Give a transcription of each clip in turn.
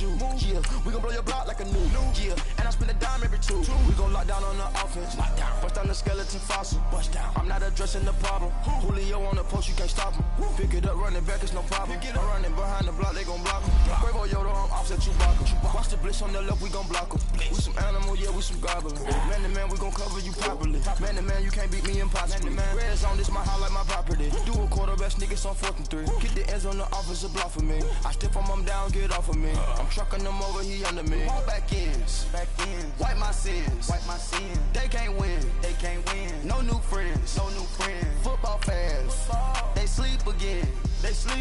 you. Yeah, we gon' blow your block like a new. Yeah, and I spend a dime every two. We gon' lock down on the offense. Bust down the skeleton fossil. Bust down. I'm not addressing the problem. Julio on the post, you can't stop him. Pick it up, running back, it's no problem. I'm running behind the block, they gon' block him. Quavo Yoda, I'm offset Chewbacca. Watch the blitz on the left, we gon' block him. We some animal, yeah, we some goblin. Man to man, we gon' cover you properly. Man to man, you can't beat me impossibly. Red zone, this my highlight, my property. Do a quarterback sneakers on 4th and 3. Get the ends on the offensive block for me. I stiff him down, get off of me. I'm trucking them over, he under me. Back ends, wipe my sins, They can't win, No new friends, Football fans, they sleep again.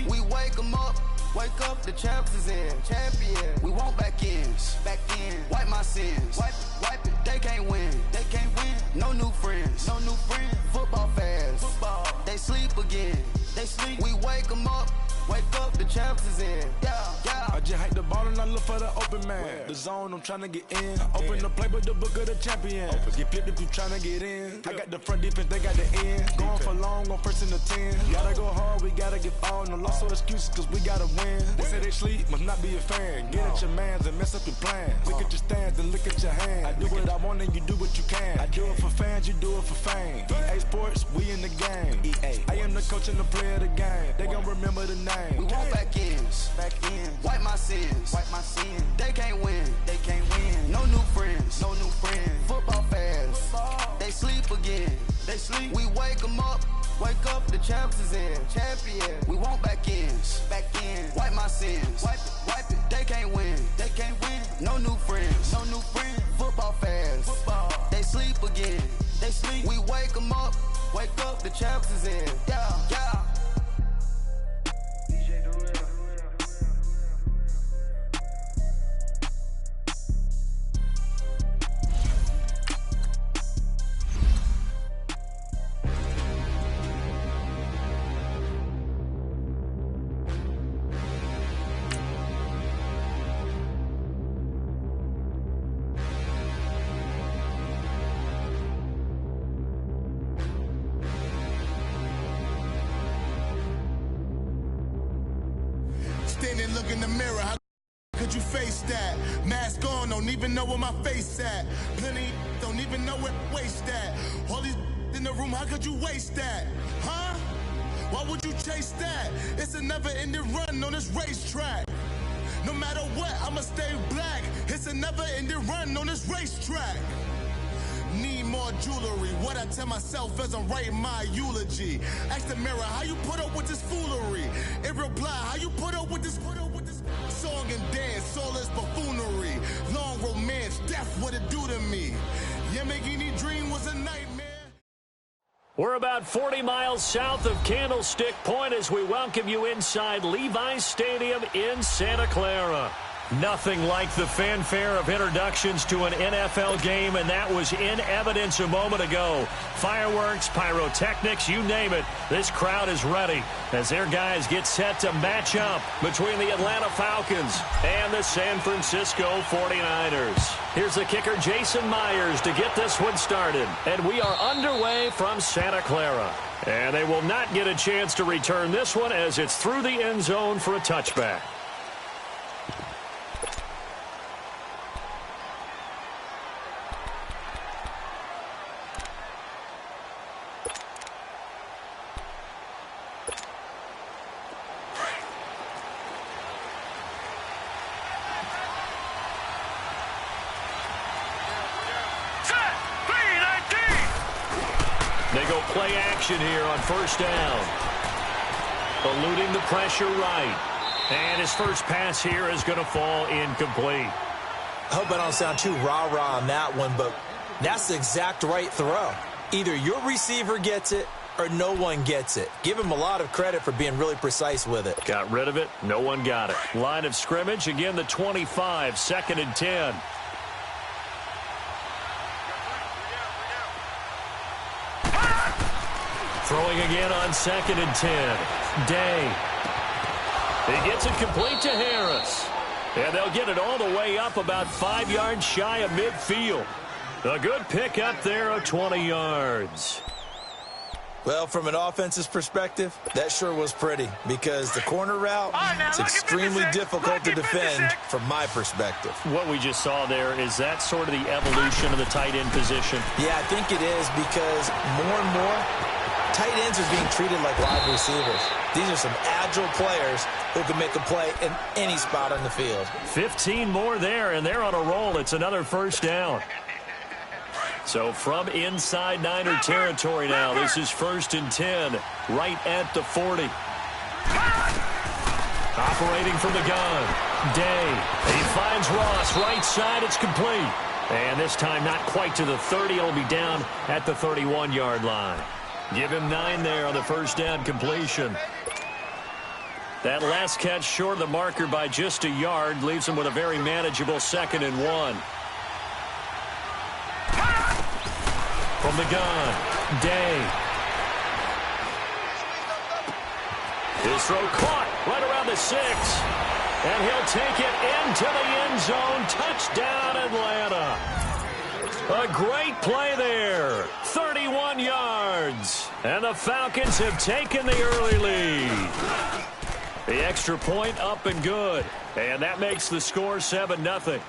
We wake them up. Wake up, the champs is in. Champion. We want back ends. Wipe my sins. Wipe it. They can't win. No new friends. Football fans. They sleep again. We wake them up. Wake up, the champs is in. Yeah. I just hike the ball and I look for the open man. The zone, I'm trying to get in. Open the playbook, the book of the champion. Get flipped if you trying to get in. I got the front defense, they got the end. Going for long, on 1st and the 10. Gotta go hard, we gotta get all. No loss or excuses, cause we gotta win. They say they sleep, must not be a fan. Get at your mans and mess up your plans. Look at your stands and look at your hands. I do what I want and you do what you can. I do it for fans, you do it for fame. EA Sports, we in the game. I am the coach and the player of the game. They gon' remember the name. We want back ends. Wipe my sins. They can't win. No new friends. Football fans. They sleep again. We wake them up. Wake up, the champs is in. Champion. We want back ends. Wipe my sins. Wipe it. They can't win. No new friends. Football fans. They sleep again. We wake them up. Wake up, the champs is in. Yeah. Standing, look in the mirror, how could you face that? Mask on, don't even know where my face at. Plenty don't even know where waste at. All these in the room, how could you waste that? Huh? Why would you chase that? It's a never-ending run on this racetrack. No matter what, I'ma stay black. It's a never-ending run on this racetrack. Need more jewelry. What I tell myself as I'm writing my eulogy. Ask the mirror, how you put up with this foolery? It reply, how you put up with this song and dance, soulless buffoonery. Long romance, death, what it do to me? Yamagini dream was a nightmare. We're about 40 miles south of Candlestick Point as we welcome you inside Levi's Stadium in Santa Clara. Nothing like the fanfare of introductions to an NFL game, and that was in evidence a moment ago. Fireworks, pyrotechnics, you name it. This crowd is ready as their guys get set to match up between the Atlanta Falcons and the San Francisco 49ers. Here's the kicker, Jason Myers, to get this one started. And we are underway from Santa Clara. And they will not get a chance to return this one as it's through the end zone for a touchback. They go play action here on first down. Eluding the pressure right. And his first pass here is going to fall incomplete. I hope I don't sound too rah-rah on that one, but that's the exact right throw. Either your receiver gets it or no one gets it. Give him a lot of credit for being really precise with it. Got rid of it. No one got it. Line of scrimmage, again the 25, 2nd and 10. Throwing again on 2nd and 10. Day. He gets it complete to Harris. And they'll get it all the way up about 5 yards shy of midfield. A good pick up there of 20 yards. Well, from an offensive perspective, that sure was pretty because the corner route is extremely difficult to defend from my perspective. What we just saw there, is that sort of the evolution of the tight end position? Yeah, I think it is because more and more, tight ends are being treated like wide receivers. These are some agile players who can make a play in any spot on the field. 15 more there, and they're on a roll. It's another first down. So from inside Niner territory now, this is 1st and 10, right at the 40. Operating from the gun, Day. He finds Ross, right side, it's complete. And this time not quite to the 30, it'll be down at the 31-yard line. Give him 9 there on the first down completion. That last catch short of the marker by just a yard leaves him with a very manageable 2nd and 1. From the gun, Day. His throw caught right around the 6. And he'll take it into the end zone. Touchdown, Atlanta. A great play there. 31 yards. And the Falcons have taken the early lead. The extra point up and good. And that makes the score 7-0.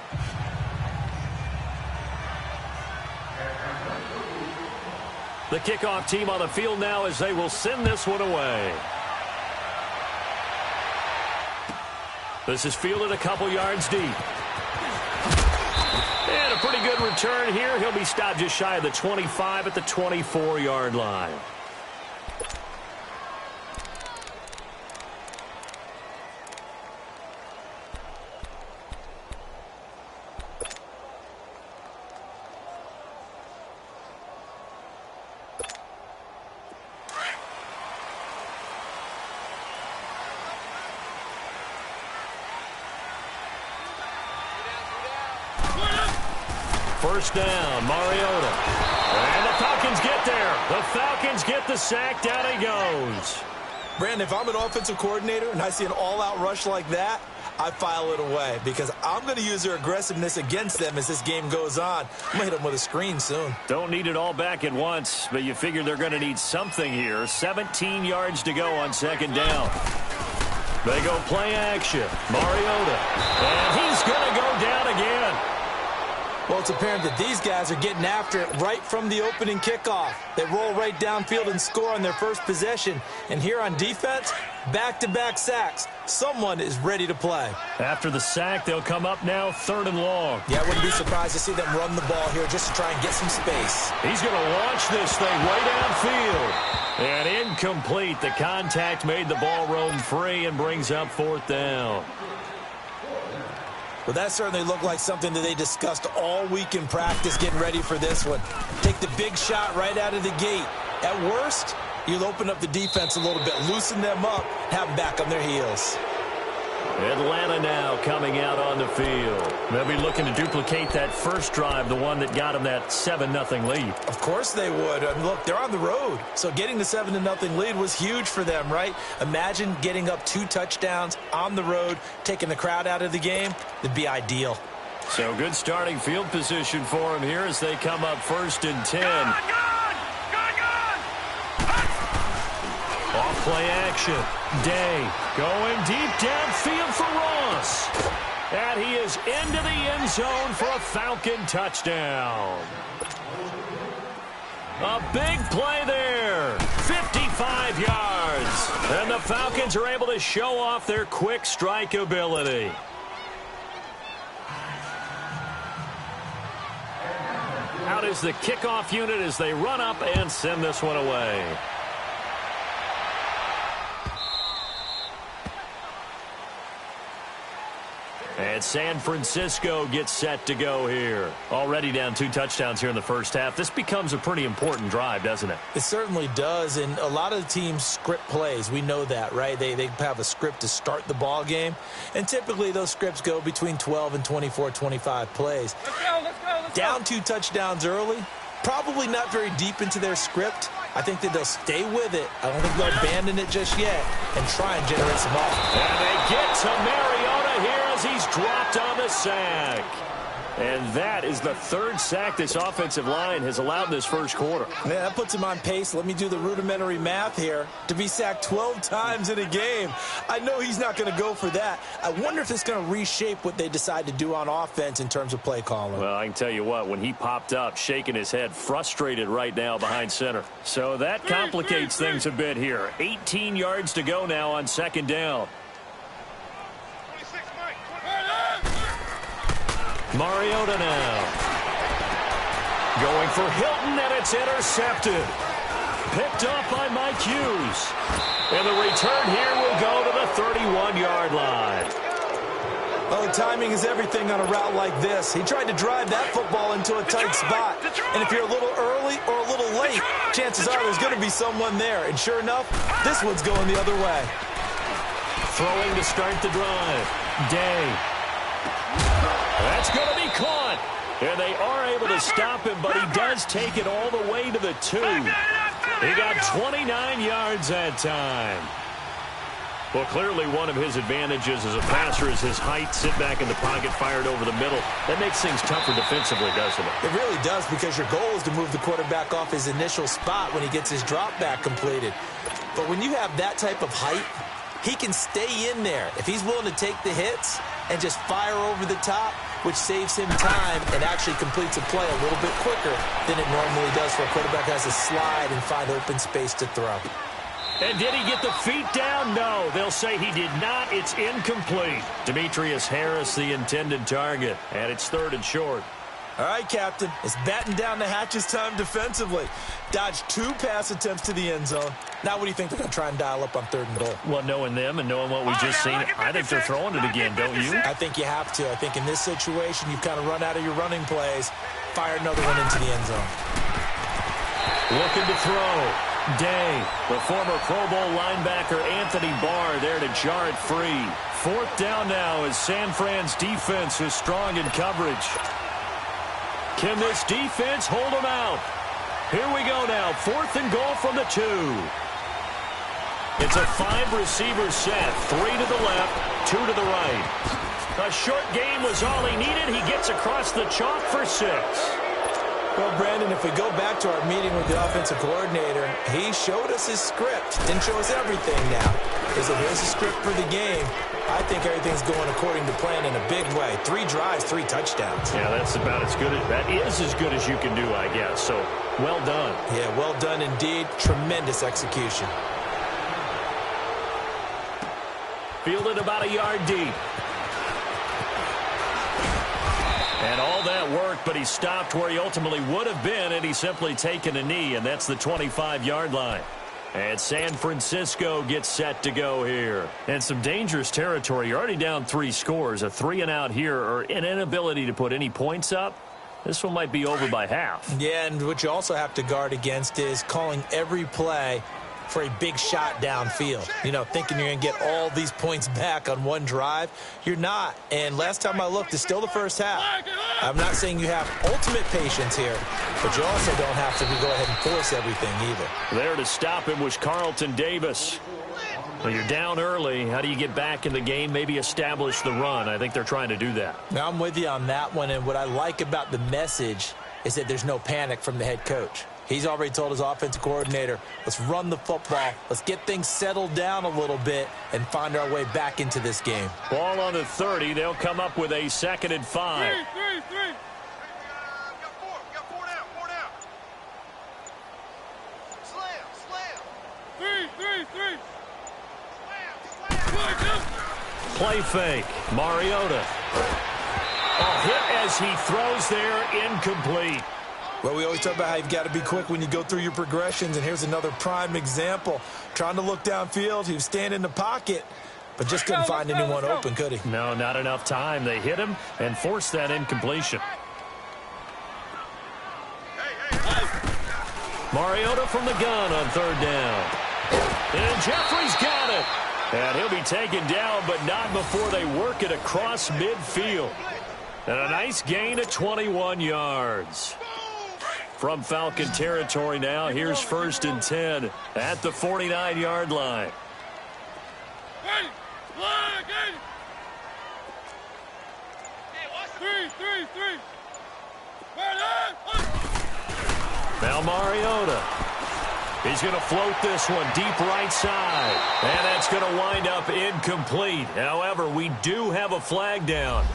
The kickoff team on the field now as they will send this one away. This is fielded a couple yards deep. And a pretty good return here. He'll be stopped just shy of the 25 at the 24-yard line. First down, Mariota. And the Falcons get there. The Falcons get the sack. Down he goes. Brandon, if I'm an offensive coordinator and I see an all-out rush like that, I file it away because I'm going to use their aggressiveness against them as this game goes on. I'm going to hit them with a screen soon. Don't need it all back at once, but you figure they're going to need something here. 17 yards to go on 2nd down. They go play action. Mariota. And he's going to go down again. Well, it's apparent that these guys are getting after it right from the opening kickoff. They roll right downfield and score on their first possession. And here on defense, back-to-back sacks. Someone is ready to play. After the sack, they'll come up now 3rd and long. Yeah, I wouldn't be surprised to see them run the ball here just to try and get some space. He's going to launch this thing way downfield. And incomplete. The contact made the ball roam free and brings up 4th down. Well, that certainly looked like something that they discussed all week in practice getting ready for this one. Take the big shot right out of the gate. At worst, you'll open up the defense a little bit, loosen them up, have them back on their heels. Atlanta now coming out on the field. They'll be looking to duplicate that first drive, the one that got them that 7-0 lead. Of course they would. I mean, look, they're on the road. So getting the 7-0 lead was huge for them, right? Imagine getting up 2 touchdowns on the road, taking the crowd out of the game. That'd be ideal. So good starting field position for them here as they come up 1st and 10. Off play action. Day going deep downfield for Ross. And he is into the end zone for a Falcon touchdown. A big play there. 55 yards. And the Falcons are able to show off their quick strike ability. Out is the kickoff unit as they run up and send this one away. And San Francisco gets set to go here. Already down 2 touchdowns here in the first half. This becomes a pretty important drive, doesn't it? It certainly does, and a lot of the teams script plays. We know that, right? They have a script to start the ball game, and typically those scripts go between 12 and 24, 25 plays. Let's go. Down 2 touchdowns early, probably not very deep into their script. I think that they'll stay with it. I don't think they'll abandon it just yet and try and generate some offense. And they get to Mariota here as he's dropped on the sack. And that is the third sack this offensive line has allowed in this first quarter. Yeah, that puts him on pace. Let me do the rudimentary math here. To be sacked 12 times in a game. I know he's not going to go for that. I wonder if it's going to reshape what they decide to do on offense in terms of play calling. Well, I can tell you what, when he popped up, shaking his head, frustrated right now behind center. So that complicates things a bit here. 18 yards to go now on second down. Mariota now. Going for Hilton, and it's intercepted. Picked off by Mike Hughes. And the return here will go to the 31-yard line. Oh, timing is everything on a route like this. He tried to drive that football into a tight spot. And if you're a little early or a little late, chances are there's going to be someone there. And sure enough, this one's going the other way. Throwing to start the drive. Day. That's going to be caught. And they are able to stop him, but he does take it all the way to the 2. He got 29 yards that time. Well, clearly one of his advantages as a passer is his height. Sit back in the pocket, fired over the middle. That makes things tougher defensively, doesn't it? It really does, because your goal is to move the quarterback off his initial spot when he gets his drop back completed. But when you have that type of height, he can stay in there if he's willing to take the hits and just fire over the top, which saves him time and actually completes a play a little bit quicker than it normally does for a quarterback who has to slide and find open space to throw. And did he get the feet down? No, they'll say he did not. It's incomplete. Demetrius Harris, the intended target, and it's 3rd and short. All right, Captain, it's batten down the hatches time defensively. Dodged 2 pass attempts to the end zone. Now what do you think they're going to try and dial up on 3rd and goal? Well, knowing them and knowing what we just seen, I think they're throwing it again, don't you? I think you have to. I think in this situation, you've kind of run out of your running plays. Fire another one into the end zone. Looking to throw. Day. The former Pro Bowl linebacker Anthony Barr there to jar it free. 4th down now as San Fran's defense is strong in coverage. Can this defense hold them out? Here we go now. 4th and goal from the 2. It's a 5-receiver set. 3 to the left, 2 to the right. A short game was all he needed. He gets across the chalk for 6. Well, Brandon, if we go back to our meeting with the offensive coordinator, he showed us his script. Didn't show us everything now. He said, here's the script for the game. I think everything's going according to plan in a big way. 3 drives, 3 touchdowns. Yeah, that's about as good. That is as good as you can do, I guess. So, well done. Yeah, well done indeed. Tremendous execution. Fielded about a yard deep. And all that work, but he stopped where he ultimately would have been, and he's simply taken a knee, and that's the 25-yard line. And San Francisco gets set to go here. And some dangerous territory. You're already down 3 scores. A 3-and-out here, or an inability to put any points up. This one might be over by half. Yeah, and what you also have to guard against is calling every play for a big shot downfield. You know, thinking you're going to get all these points back on one drive. You're not. And last time I looked, it's still the first half. I'm not saying you have ultimate patience here, but you also don't have to go ahead and force everything either. There to stop him was Carlton Davis. Well, you're down early. How do you get back in the game? Maybe establish the run. I think they're trying to do that. Now, I'm with you on that one, and what I like about the message is that there's no panic from the head coach. He's already told his offensive coordinator, let's run the football, let's get things settled down a little bit and find our way back into this game. Ball on the 30. They'll come up with a 2nd and 5. Got 4 down. Slam. 3. Slam. Play fake. Mariota. A hit as he throws there, incomplete. Well, we always talk about how you've got to be quick when you go through your progressions, and here's another prime example. Trying to look downfield, he was standing in the pocket, but just couldn't find anyone open, could he? No, not enough time. They hit him and forced that incompletion. Mariota from the gun on 3rd down. And Jeffrey's got it. And he'll be taken down, but not before they work it across midfield. And a nice gain of 21 yards. From Falcon territory now, here's 1st and 10 at the 49-yard line. Now Mariota. He's going to float this one deep right side. And that's going to wind up incomplete. However, we do have a flag down.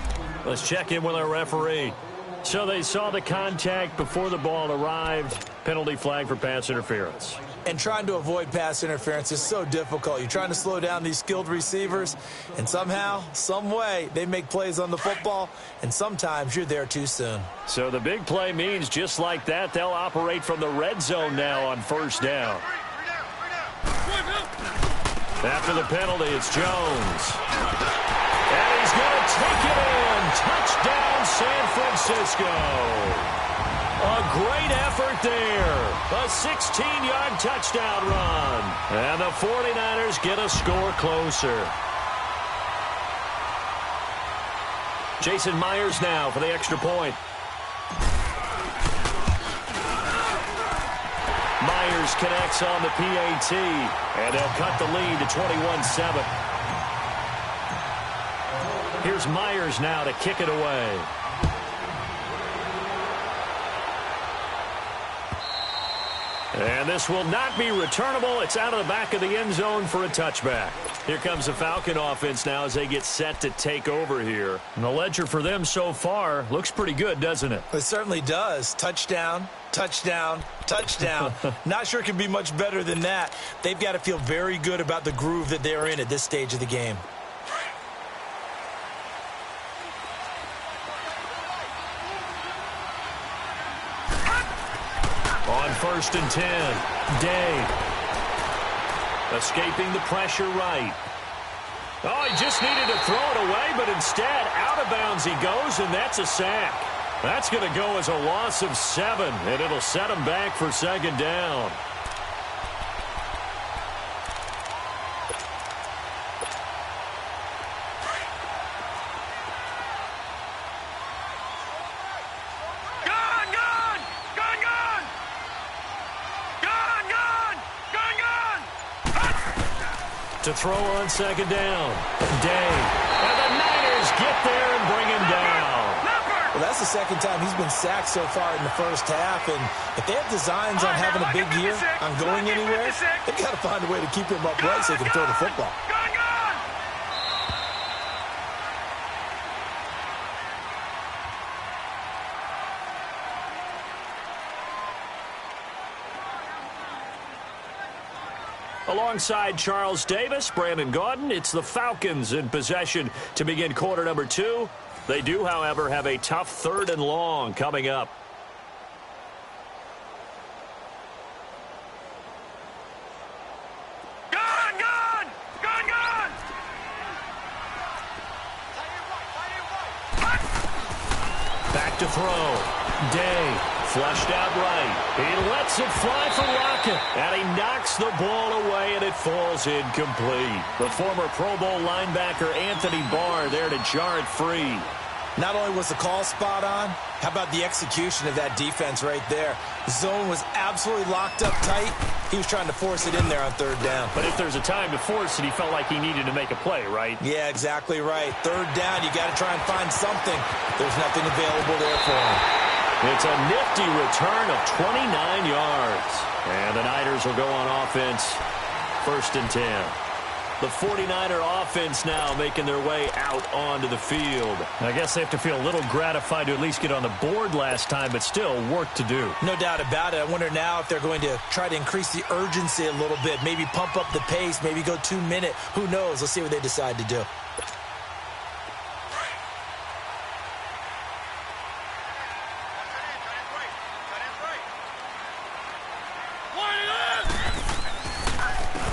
Let's check in with our referee. So they saw the contact before the ball arrived. Penalty flag for pass interference. And trying to avoid pass interference is so difficult. You're trying to slow down these skilled receivers, and somehow, some way, they make plays on the football, and sometimes you're there too soon. So the big play means just like that, they'll operate from the red zone now on first down. After the penalty, it's Jones. And he's going to take it in. Touchdown, San Francisco. A great effort there. A 16-yard touchdown run. And the 49ers get a score closer. Jason Myers now for the extra point. Myers connects on the PAT. And they'll cut the lead to 21-7. Here's Myers now to kick it away. And this will not be returnable. It's out of the back of the end zone for a touchback. Here comes the Falcon offense now as they get set to take over here. And the ledger for them so far looks pretty good, doesn't it? It certainly does. Touchdown, touchdown, touchdown. Not sure it can be much better than that. They've got to feel very good about the groove that they're in at this stage of the game. On 1st and 10, Day. Escaping the pressure right. Oh, he just needed to throw it away, but instead, out of bounds he goes, and that's a sack. That's going to go as a loss of 7, and it'll set him back for second down. To throw on second down. Day. And the Niners get there and bring him down. Well, that's the second time he's been sacked so far in the first half. And if they have designs on having a big year, on going anywhere, they've got to find a way to keep him upright so he can throw the football. Alongside Charles Davis, Brandon Gaudin, it's the Falcons in possession to begin quarter number 2. They do, however, have a tough 3rd and long coming up. Back to throw. Day. Flushed out right. He lets it fly for Rocket. And he knocks the ball away, and it falls incomplete. The former Pro Bowl linebacker Anthony Barr there to jar it free. Not only was the call spot on, how about the execution of that defense right there? Zone was absolutely locked up tight. He was trying to force it in there on 3rd down. But if there's a time to force it, he felt like he needed to make a play, right? Yeah, exactly right. 3rd down, you got to try and find something. There's nothing available there for him. It's a nifty return of 29 yards. And the Niners will go on offense, 1st and 10. The 49er offense now making their way out onto the field. I guess they have to feel a little gratified to at least get on the board last time, but still work to do. No doubt about it. I wonder now if they're going to try to increase the urgency a little bit, maybe pump up the pace, maybe go 2-minute. Who knows? Let's see what they decide to do.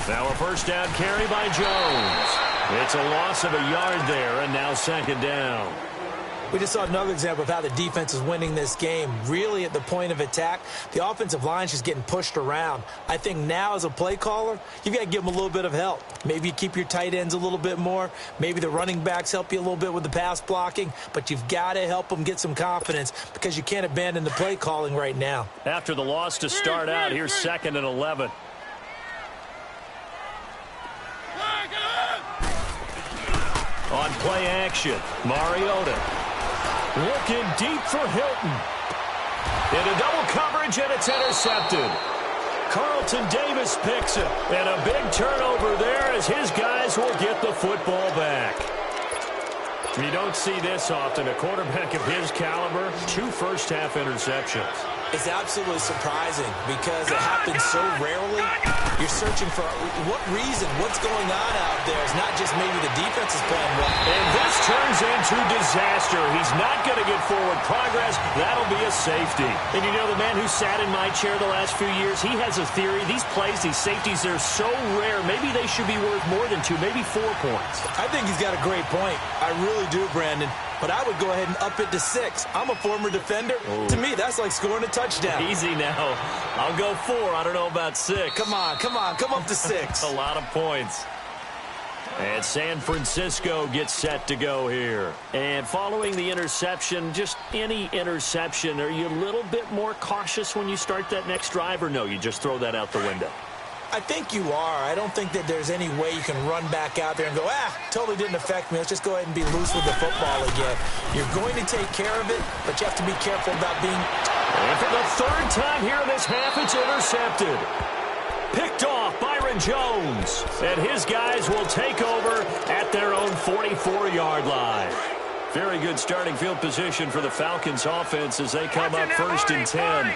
Now a first down carry by Jones. It's a loss of a yard there, and now second down. We just saw another example of how the defense is winning this game. Really at the point of attack, the offensive line is just getting pushed around. I think now as a play caller, you've got to give them a little bit of help. Maybe you keep your tight ends a little bit more. Maybe the running backs help you a little bit with the pass blocking. But you've got to help them get some confidence because you can't abandon the play calling right now. After the loss to start out, here's 2nd and 11. On play action, Mariota. Looking deep for Hilton. Into double coverage, and it's intercepted. Carlton Davis picks it. And a big turnover there as his guys will get the football back. You don't see this often. A quarterback of his caliber, 2 first-half interceptions. It's absolutely surprising because it happens so rarely. You're searching for what reason, what's going on out there. It's not just maybe the defense is playing well. And this turns into disaster. He's not going to get forward progress. That'll be a safety. And you know, the man who sat in my chair the last few years, he has a theory. These plays, these safeties, they're so rare. Maybe they should be worth more than 2, maybe 4 points. I think he's got a great point. I really do, Brandon. But I would go ahead and up it to 6. I'm a former defender. Ooh. To me, that's like scoring a touchdown. Easy now. I'll go 4. I don't know about 6. Come on. Come up to 6. A lot of points. And San Francisco gets set to go here. And following the interception, just any interception, are you a little bit more cautious when you start that next drive, or no, you just throw that out the window? I think you are. I don't think that there's any way you can run back out there and go, totally didn't affect me. Let's just go ahead and be loose with the football again. You're going to take care of it, but you have to be careful about being... And for the 3rd time here in this half, it's intercepted. Picked off Byron Jones. And his guys will take over at their own 44-yard line. Very good starting field position for the Falcons offense as they come up 1st and 10.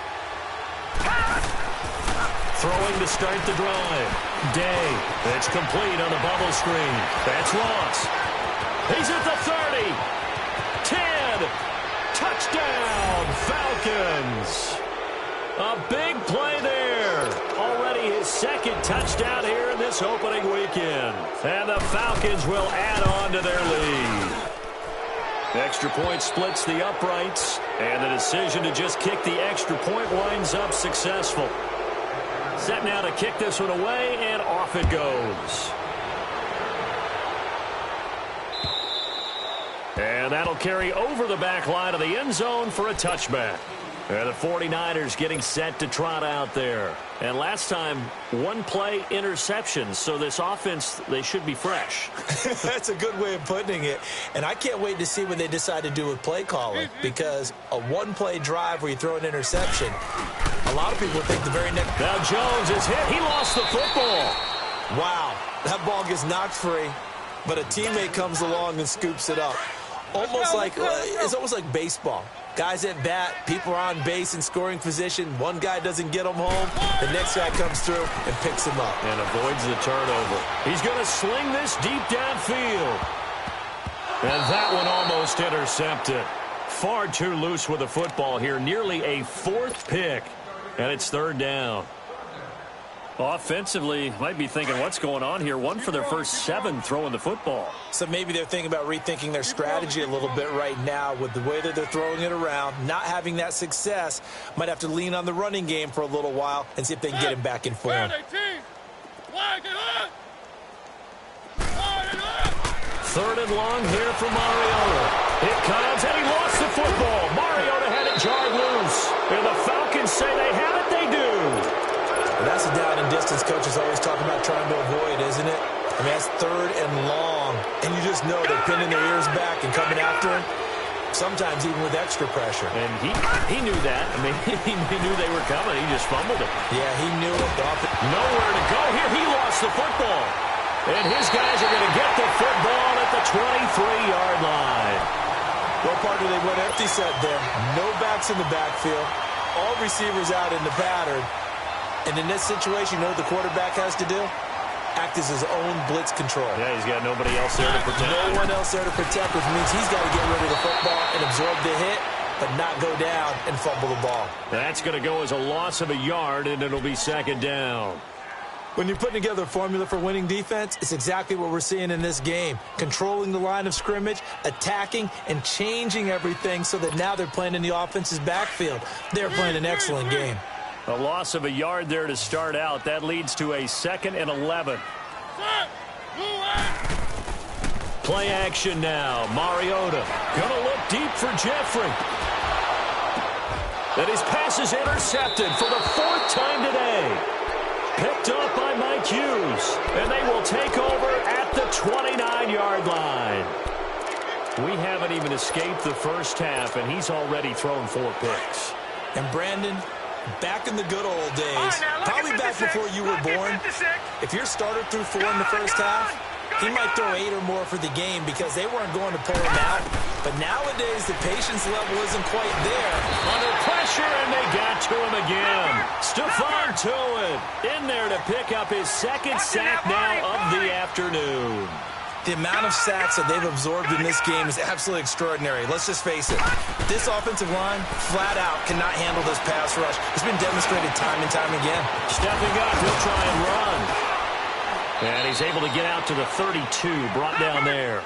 Throwing to start the drive. Day. It's complete on the bubble screen. That's Ross. He's at the 30. 10. Touchdown, Falcons. A big play there. Already his 2nd touchdown here in this opening weekend. And the Falcons will add on to their lead. Extra point splits the uprights. And the decision to just kick the extra point winds up successful. Set now to kick this one away, and off it goes. And that'll carry over the back line of the end zone for a touchback. And the 49ers getting set to trot out there. And last time, 1-play interception. So this offense, they should be fresh. That's a good way of putting it. And I can't wait to see what they decide to do with play calling. Because a 1-play drive where you throw an interception, a lot of people think the very next... Now Jones is hit. He lost the football. Wow. That ball gets knocked free, but a teammate comes along and scoops it up. It's almost like baseball. Guys at bat, people are on base in scoring position. One guy doesn't get them home. The next guy comes through and picks him up. And avoids the turnover. He's going to sling this deep downfield. And that one almost intercepted. Far too loose with the football here. Nearly a 4th pick. And it's 3rd down. Offensively, might be thinking, what's going on here? 1 for their first 7 throwing the football. So maybe they're thinking about rethinking their strategy a little bit right now with the way that they're throwing it around, not having that success. Might have to lean on the running game for a little while and see if they can get him back in form. 3rd and long here for Mariota. It comes, and he lost the football. Mariota had it jarred loose. And the Falcons say they have it, they do. And that's a down and distance coaches always talk about trying to avoid, isn't it? I mean, that's 3rd and long. And you just know they're pinning their ears back and coming after him, sometimes even with extra pressure. And he knew that. I mean, he knew they were coming. He just fumbled it. Yeah, he knew it. Nowhere to go here. He lost the football. And his guys are going to get the football at the 23-yard line. Well, partner, they went empty set there. No backs in the backfield. All receivers out in the pattern. And in this situation, you know what the quarterback has to do? Act as his own blitz control. Yeah, he's got nobody else there to protect. No one else there to protect, which means he's got to get rid of the football and absorb the hit, but not go down and fumble the ball. That's going to go as a loss of a yard, and it'll be 2nd down. When you're putting together a formula for winning defense, it's exactly what we're seeing in this game. Controlling the line of scrimmage, attacking, and changing everything so that now they're playing in the offense's backfield. They're playing an excellent game. A loss of a yard there to start out. That leads to a 2nd and 11. Play action now. Mariota going to look deep for Jeffrey. And his pass is intercepted for the 4th time today. Picked up by Mike Hughes. And they will take over at the 29-yard line. We haven't even escaped the first half, and he's already thrown 4 picks. And Brandon, back in the good old days, probably back before you were born, if your starter threw 4 in the first half, he might throw 8 or more for the game because they weren't going to pull him out. But nowadays, the patience level isn't quite there. Under pressure, and they got to him again. Stephon Tuitt in there to pick up his 2nd sack now of the afternoon. The amount of sacks that they've absorbed in this game is absolutely extraordinary. Let's just face it. This offensive line, flat out, cannot handle this pass rush. It's been demonstrated time and time again. Stepping up, he'll try and run. And he's able to get out to the 32, brought down there.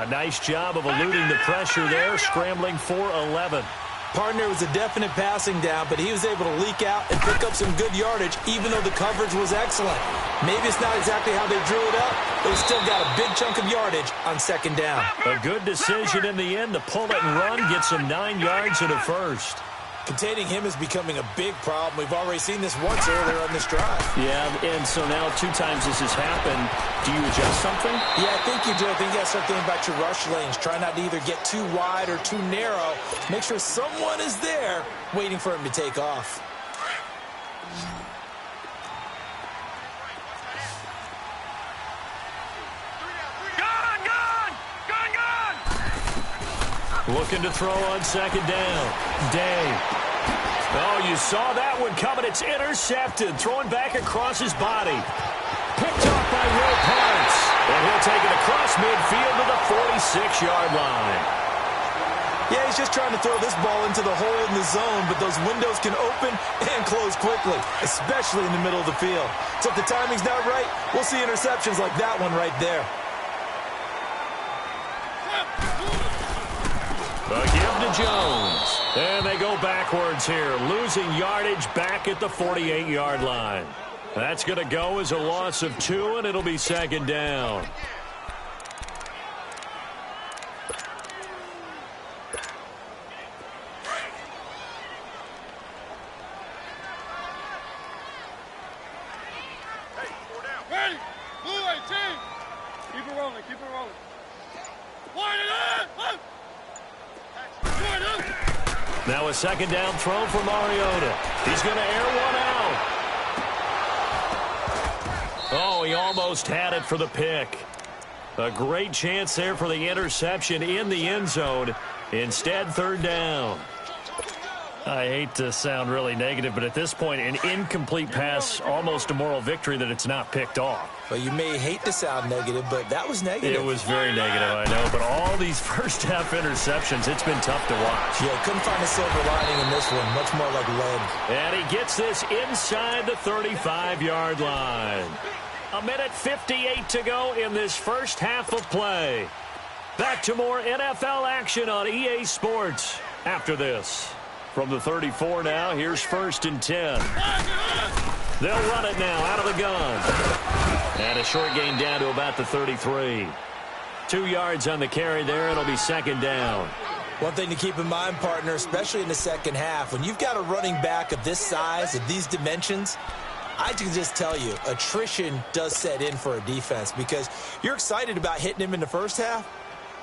A nice job of eluding the pressure there, scrambling for 11. Partner was a definite passing down, but he was able to leak out and pick up some good yardage, even though the coverage was excellent. Maybe it's not exactly how they drew it up, but he still got a big chunk of yardage on 2nd down. A good decision in the end to pull it and run, get some 9 yards and a first. Containing him is becoming a big problem. We've already seen this once earlier on this drive. Yeah, and so now 2 times this has happened. Do you adjust something? Yeah, I think you do. I think you got to start thinking about your rush lanes. Try not to either get too wide or too narrow. Make sure someone is there waiting for him to take off. Looking to throw on 2nd down. Day. Oh, you saw that one coming. It's intercepted. Throwing back across his body. Picked off by Will Parks. And he'll take it across midfield to the 46-yard line. Yeah, he's just trying to throw this ball into the hole in the zone, but those windows can open and close quickly, especially in the middle of the field. So if the timing's not right, we'll see interceptions like that one right there. A give to Jones. And they go backwards here, losing yardage back at the 48-yard line. That's going to go as a loss of 2, and it'll be 2nd down. Ready? Blue 18. Keep it rolling, keep it rolling. Line it up! Now a 2nd down throw for Mariota. He's going to air one out. Oh, he almost had it for the pick. A great chance there for the interception in the end zone. Instead, 3rd down. I hate to sound really negative, but at this point, an incomplete pass, almost a moral victory that it's not picked off. Well, you may hate to sound negative, but that was negative. It was very negative, I know. But all these first-half interceptions, it's been tough to watch. Yeah, couldn't find a silver lining in this one. Much more like lead. And he gets this inside the 35-yard line. 1:58 to go in this first half of play. Back to more NFL action on EA Sports after this. From the 34 now, here's 1st and 10. They'll run it now out of the gun. And a short gain down to about the 33. 2 yards on the carry there. It'll be 2nd down. One thing to keep in mind, partner, especially in the second half, when you've got a running back of this size, of these dimensions, I can just tell you, attrition does set in for a defense because you're excited about hitting him in the first half.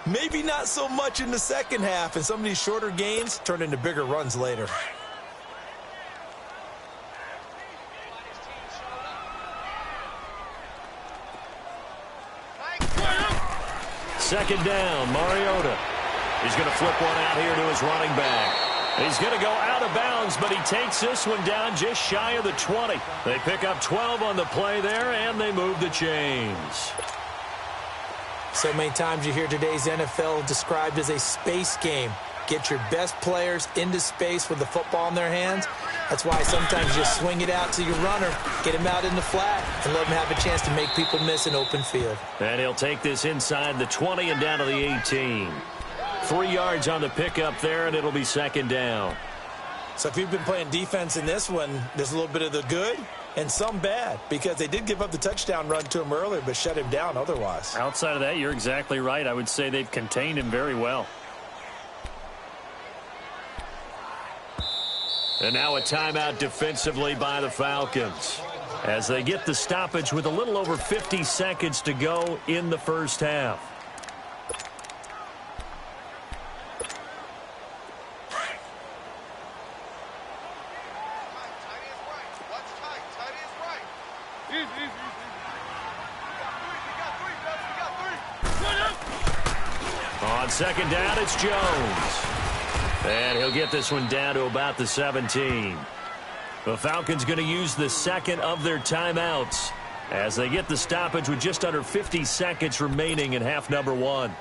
Maybe not so much in the second half, and some of these shorter gains turn into bigger runs later. Second down, Mariota. He's going to flip one out here to his running back. He's going to go out of bounds, but he takes this one down just shy of the 20. They pick up 12 on the play there, and they move the chains. So many times you hear today's NFL described as a space game. Get your best players into space with the football in their hands. That's why sometimes you just swing it out to your runner, get him out in the flat, and let him have a chance to make people miss an open field. And he'll take this inside the 20 and down to the 18. 3 yards on the pickup there, and it'll be 2nd down. So if you've been playing defense in this one, there's a little bit of the good and some bad, because they did give up the touchdown run to him earlier, but shut him down otherwise. Outside of that, you're exactly right. I would say they've contained him very well. And now a timeout defensively by the Falcons as they get the stoppage with a little over 50 seconds to go in the first half. On second down, it's Jones. And he'll get this one down to about the 17. The Falcons going to use the second of their timeouts as they get the stoppage with just under 50 seconds remaining in half number one.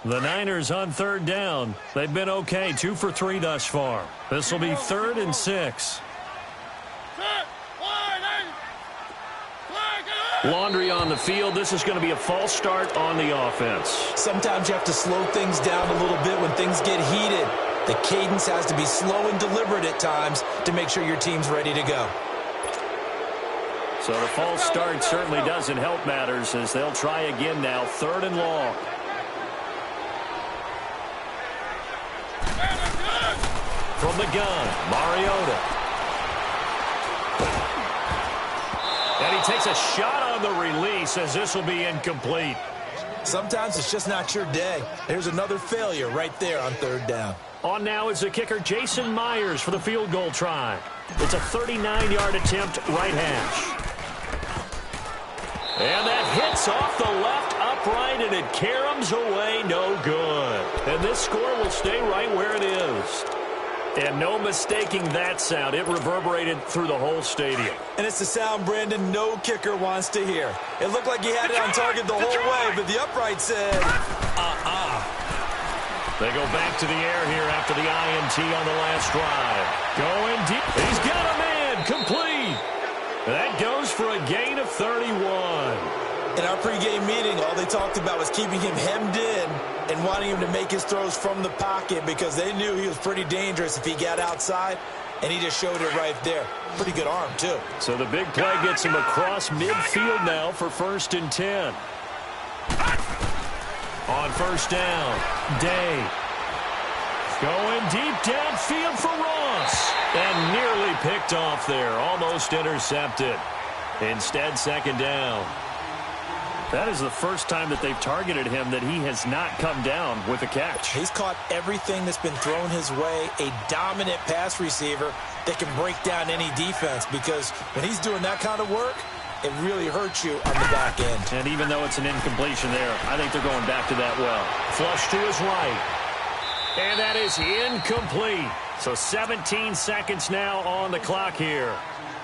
The Niners on third down. They've been okay, 2 for 3 thus far. This will be 3rd and 6. Laundry on the field. This is going to be a false start on the offense. Sometimes you have to slow things down a little bit when things get heated. The cadence has to be slow and deliberate at times to make sure your team's ready to go. So the false start certainly doesn't help matters as they'll try again now, 3rd and long. From the gun, Mariota. And he takes a shot on the release as this will be incomplete. Sometimes it's just not your day. There's another failure right there on 3rd down. On now is the kicker, Jason Myers, for the field goal try. It's a 39-yard attempt, right hash. And that hits off the left upright, and it caroms away, no good. And this score will stay right where it is. And no mistaking that sound. It reverberated through the whole stadium. And it's the sound, Brandon, no kicker wants to hear. It looked like he had it on target the whole way, but the upright said, They go back to the air here after the INT on the last drive. Going deep. He's got a man. Complete. That goes for a gain of 31. In our pregame meeting, all they talked about was keeping him hemmed in and wanting him to make his throws from the pocket because they knew he was pretty dangerous if he got outside, and he just showed it right there. Pretty good arm, too. So the big play gets him across midfield now for 1st and 10. On 1st down, Day. Going deep downfield for Ross. And nearly picked off there. Almost intercepted. Instead, 2nd down. That is the first time that they've targeted him that he has not come down with a catch. He's caught everything that's been thrown his way. A dominant pass receiver that can break down any defense because when he's doing that kind of work, it really hurts you on the back end. And even though it's an incompletion there, I think they're going back to that well. Flush to his right. And that is incomplete. So 17 seconds now on the clock here.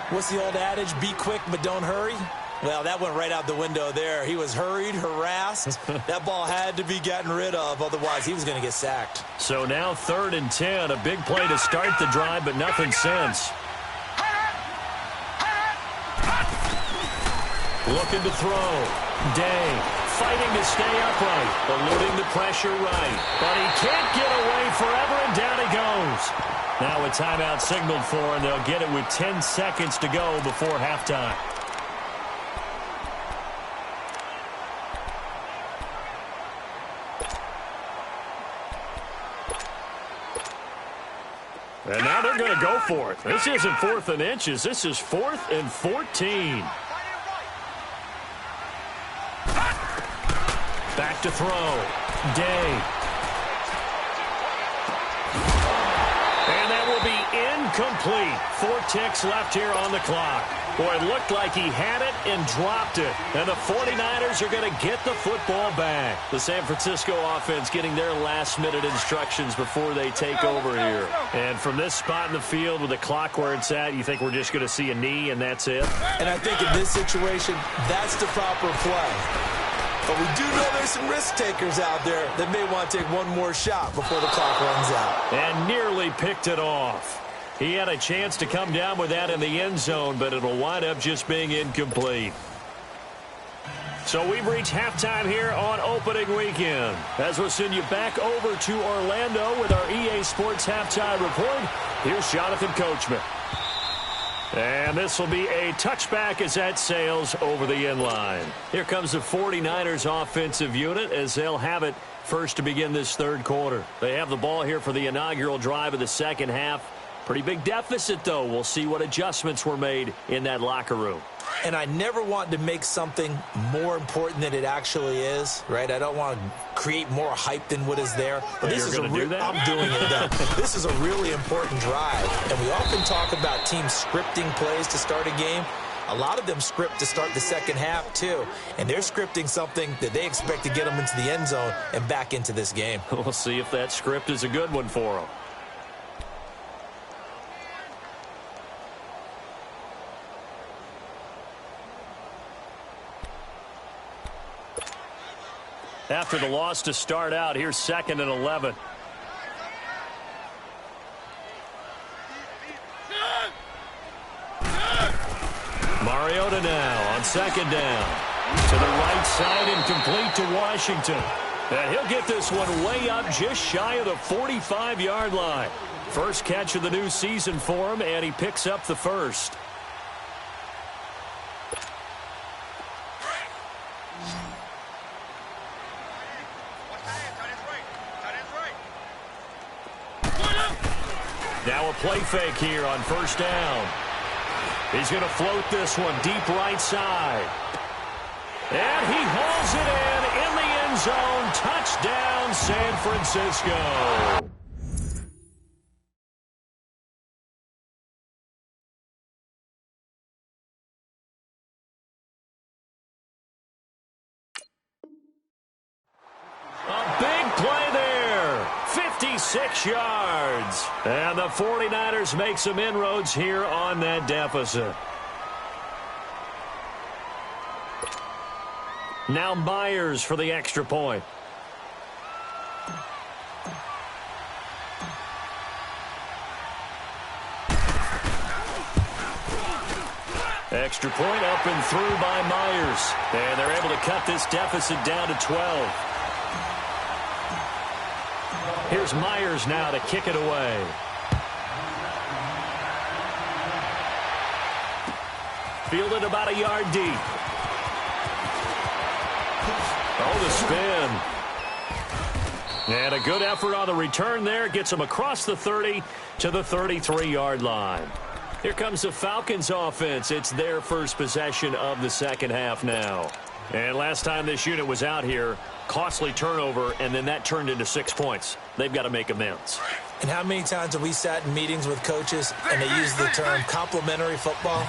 What's the old adage? Be quick, but don't hurry. Well, that went right out the window there. He was hurried, harassed. That ball had to be gotten rid of, otherwise he was going to get sacked. So now 3rd and 10, a big play to start the drive, but nothing since. Looking to throw. Day fighting to stay upright, eluding the pressure right. But he can't get away forever, and down he goes. Now a timeout signaled for, and they'll get it with 10 seconds to go before halftime. And now they're going to go for it. This isn't 4th and inches. This is 4th and 14. Back to throw. Day. And that will be incomplete. 4 ticks left here on the clock. Boy, it looked like he had it and dropped it. And the 49ers are going to get the football back. The San Francisco offense getting their last-minute instructions before they take over here. And from this spot in the field with the clock where it's at, you think we're just going to see a knee and that's it? And I think in this situation, that's the proper play. But we do know there's some risk takers out there that may want to take one more shot before the clock runs out. And nearly picked it off. He had a chance to come down with that in the end zone, but it'll wind up just being incomplete. So we've reached halftime here on opening weekend. As we'll send you back over to Orlando with our EA Sports Halftime Report, here's Jonathan Coachman. And this will be a touchback as that sails over the end line. Here comes the 49ers offensive unit as they'll have it first to begin this third quarter. They have the ball here for the inaugural drive of the second half. Pretty big deficit, though. We'll see what adjustments were made in that locker room. And I never want to make something more important than it actually is, right? I don't want to create more hype than what is there. But this is going to do that? I'm doing it, though. This is a really important drive. And we often talk about teams scripting plays to start a game. A lot of them script to start the second half, too. And they're scripting something that they expect to get them into the end zone and back into this game. We'll see if that script is a good one for them. After the loss to start out, here's 2nd and 11. Mariota now on 2nd down. To the right side and complete to Washington. And he'll get this one way up just shy of the 45-yard line. First catch of the new season for him, and he picks up the first. Now a play fake here on 1st down. He's going to float this one deep right side. And he hauls it in the end zone. Touchdown, San Francisco. A big play there. 56 yards. And the 49ers make some inroads here on that deficit. Now Myers for the extra point. Extra point up and through by Myers. And they're able to cut this deficit down to 12. Here's Myers now to kick it away. Fielded about a yard deep. Oh, the spin. And a good effort on the return there. Gets him across the 30 to the 33-yard line. Here comes the Falcons offense. It's their first possession of the second half now. And last time this unit was out here, costly turnover, and then that turned into 6 points. They've got to make amends. And how many times have we sat in meetings with coaches and they use the term complementary football?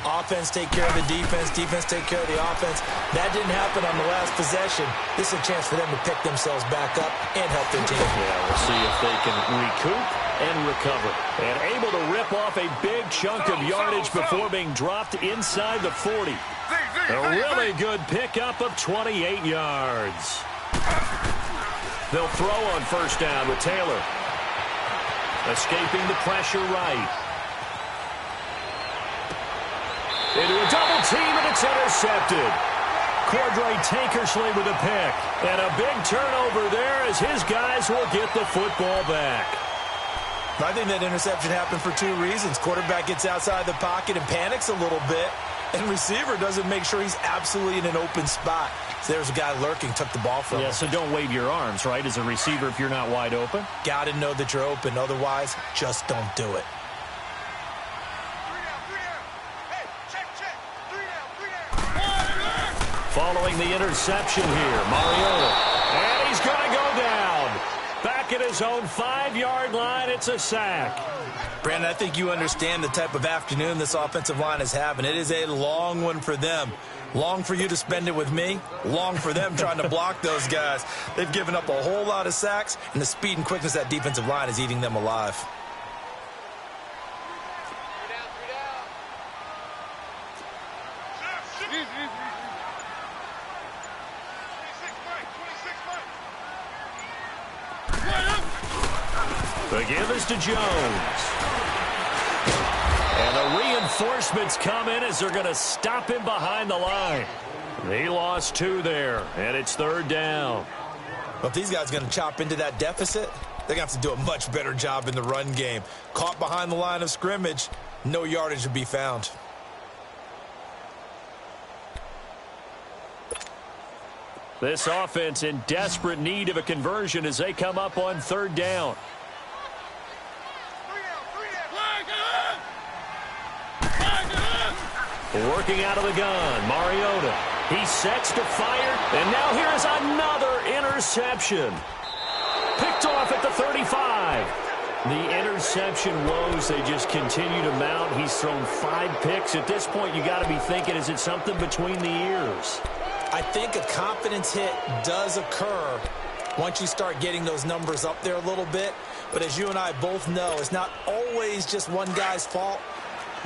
Offense take care of the defense, defense take care of the offense. That didn't happen on the last possession. This is a chance for them to pick themselves back up and help their team. Yeah, we'll see if they can recoup and recover. And able to rip off a big chunk of yardage before being dropped inside the 40. A really good pickup of 28 yards. They'll throw on 1st down with Taylor. Escaping the pressure right. Into a double team, and it's intercepted. Cordray Tankersley with a pick. And a big turnover there as his guys will get the football back. I think that interception happened for 2 reasons. Quarterback gets outside the pocket and panics a little bit. And receiver doesn't make sure he's absolutely in an open spot. So there's a guy lurking, took the ball from him. Yeah, so don't wave your arms, right, as a receiver if you're not wide open. Got to know that you're open. Otherwise, just don't do it. Following the interception here, Mariota. And he's going to go down. Back at his own 5-yard line, it's a sack. Brandon, I think you understand the type of afternoon this offensive line is having. It is a long one for them. Long for you to spend it with me. Long for them trying to block those guys. They've given up a whole lot of sacks, and the speed and quickness of that defensive line is eating them alive. The give is to Jones. And the reinforcements come in as they're going to stop him behind the line. He lost 2 there, and it's 3rd down. Well, if these guys are going to chop into that deficit, they're going to have to do a much better job in the run game. Caught behind the line of scrimmage, no yardage to be found. This offense in desperate need of a conversion as they come up on 3rd down. Working out of the gun, Mariota. He sets to fire, and now here's another interception. Picked off at the 35. The interception woes, they just continue to mount. He's thrown 5 picks. At this point, you got to be thinking, is it something between the ears? I think a confidence hit does occur once you start getting those numbers up there a little bit. But as you and I both know, it's not always just one guy's fault.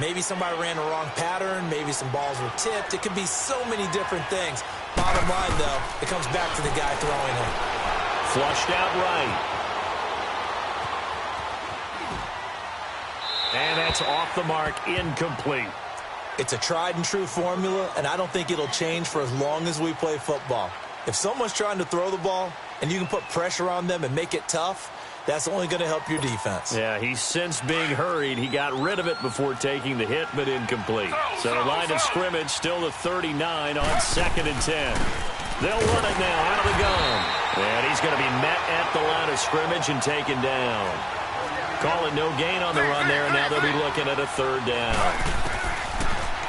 Maybe somebody ran the wrong pattern. Maybe some balls were tipped. It could be so many different things. Bottom line, though, it comes back to the guy throwing it. Flushed out right. And that's off the mark, incomplete. It's a tried-and-true formula, and I don't think it'll change for as long as we play football. If someone's trying to throw the ball and you can put pressure on them and make it tough, that's only going to help your defense. Yeah, he's since being hurried. He got rid of it before taking the hit, but incomplete. So line of scrimmage still the 39 on 2nd and 10. They'll run it now out of the gun. And he's going to be met at the line of scrimmage and taken down. Call it no gain on the run there, and now they'll be looking at a 3rd down.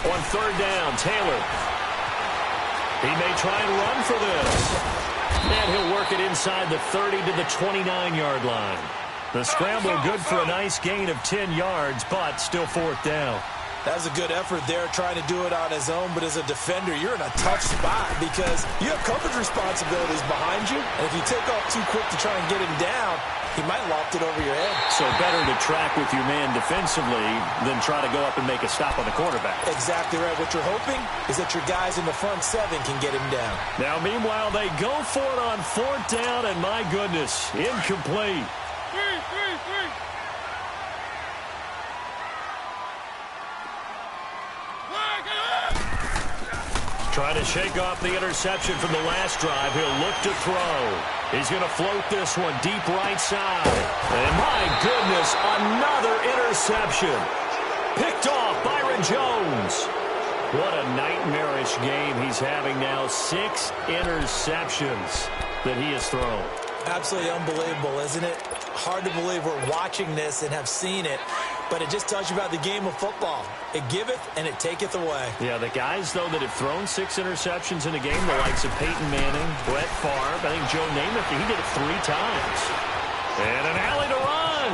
On 3rd down, Taylor. He may try and run for this. And he'll work it inside the 30 to the 29-yard line. The scramble good for a nice gain of 10 yards, but still 4th down. That was a good effort there, trying to do it on his own. But as a defender, you're in a tough spot because you have coverage responsibilities behind you. And if you take off too quick to try and get him down, he might loft it over your head. So better to track with your man defensively than try to go up and make a stop on the quarterback. Exactly right. What you're hoping is that your guys in the front 7 can get him down. Now, meanwhile, they go for it on 4th down, and my goodness, incomplete. Three. Trying to shake off the interception from the last drive. He'll look to throw. He's going to float this one deep right side. And my goodness, another interception. Picked off Byron Jones. What a nightmarish game he's having now. 6 interceptions that he has thrown. Absolutely unbelievable, isn't it? Hard to believe we're watching this and have seen it. But it just tells you about the game of football. It giveth and it taketh away. Yeah, the guys, though, that have thrown 6 interceptions in a game, the likes of Peyton Manning, Brett Favre, I think Joe Namath, he did it 3 times. And an alley to run.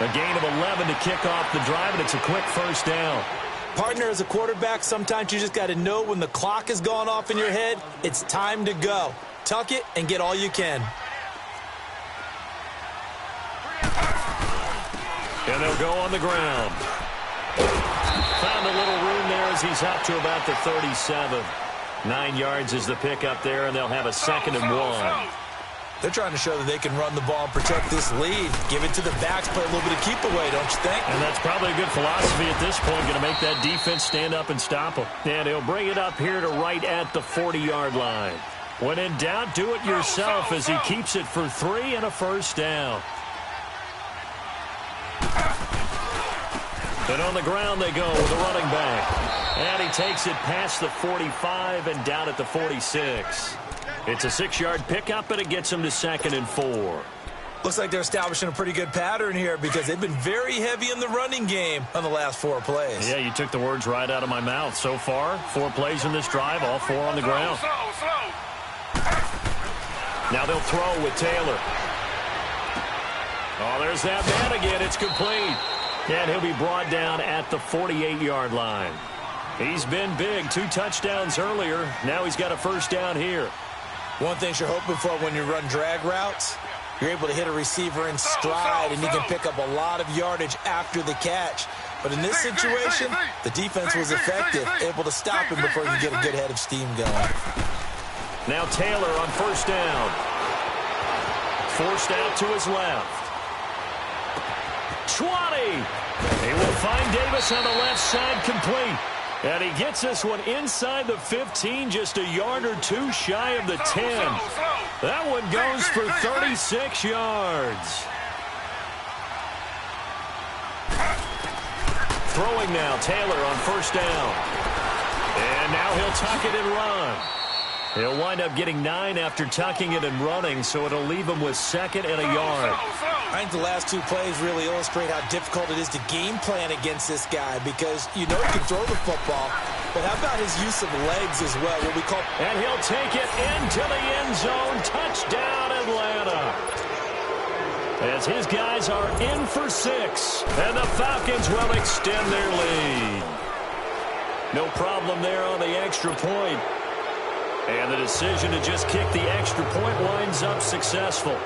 A gain of 11 to kick off the drive, and it's a quick 1st down. Partner, as a quarterback, sometimes you just got to know when the clock has gone off in your head, it's time to go. Tuck it and get all you can. And they'll go on the ground. Found a little room there as he's up to about the 37. 9 yards is the pickup there, and they'll have a 2nd and 1. They're trying to show that they can run the ball and protect this lead. Give it to the backs, play a little bit of keep away, don't you think? And that's probably a good philosophy at this point, going to make that defense stand up and stop them. And he'll bring it up here to right at the 40-yard line. When in doubt, do it yourself as he keeps it for 3 and a 1st down. And on the ground they go with a running back. And he takes it past the 45 and down at the 46. It's a 6-yard pickup, and it gets him to 2nd and 4. Looks like they're establishing a pretty good pattern here because they've been very heavy in the running game on the last 4 plays. Yeah, you took the words right out of my mouth. So far, 4 plays in this drive, all 4 on the ground. Now they'll throw with Taylor. Oh, there's that man again. It's complete. And he'll be brought down at the 48-yard line. He's been big. 2 touchdowns earlier. Now he's got a 1st down here. One thing you're hoping for when you run drag routes, you're able to hit a receiver in stride, and you can pick up a lot of yardage after the catch. But in this situation, the defense was effective, able to stop him before you get a good head of steam going. Now Taylor on 1st down. Forced out to his left. 20. He will find Davis on the left side, complete. And he gets this one inside the 15, just a yard or 2 shy of the 10. That one goes for 36 yards. Throwing now, Taylor on 1st down. And now he'll tuck it and run. He'll wind up getting 9 after tucking it and running, so it'll leave him with 2nd and a yard. I think the last 2 plays really illustrate how difficult it is to game plan against this guy because you know he can throw the football, but how about his use of legs as well, what we call... And he'll take it into the end zone. Touchdown, Atlanta. As his guys are in for 6, and the Falcons will extend their lead. No problem there on the extra point. And the decision to just kick the extra point winds up successful.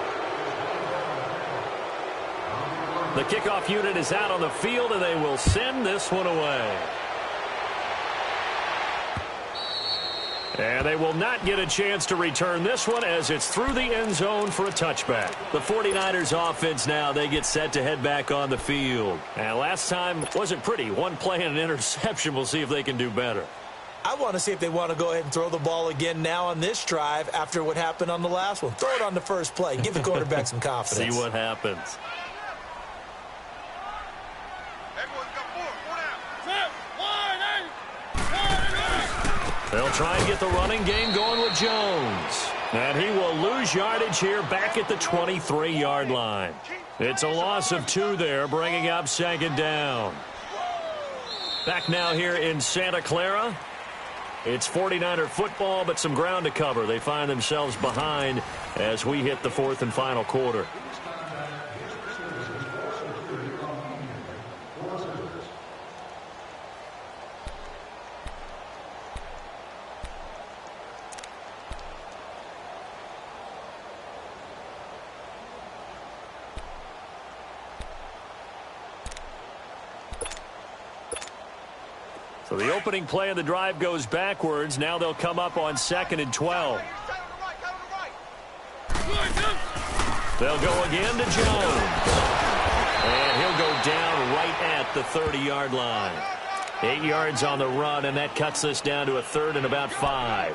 The kickoff unit is out on the field, and they will send this one away. And they will not get a chance to return this one as it's through the end zone for a touchback. The 49ers offense now, they get set to head back on the field. And last time wasn't pretty. 1 play and an interception. We'll see if they can do better. I want to see if they want to go ahead and throw the ball again now on this drive after what happened on the last one. Throw it on the first play. Give the quarterback some confidence. See what happens. They'll try and get the running game going with Jones. And he will lose yardage here back at the 23-yard line. It's a loss of 2 there, bringing up 2nd down. Back now here in Santa Clara. It's 49er football, but some ground to cover. They find themselves behind as we hit the 4th and final quarter. So the opening play of the drive goes backwards. Now they'll come up on 2nd and 12. They'll go again to Jones. And he'll go down right at the 30-yard line. 8 yards on the run, and that cuts this down to a 3rd and about 5.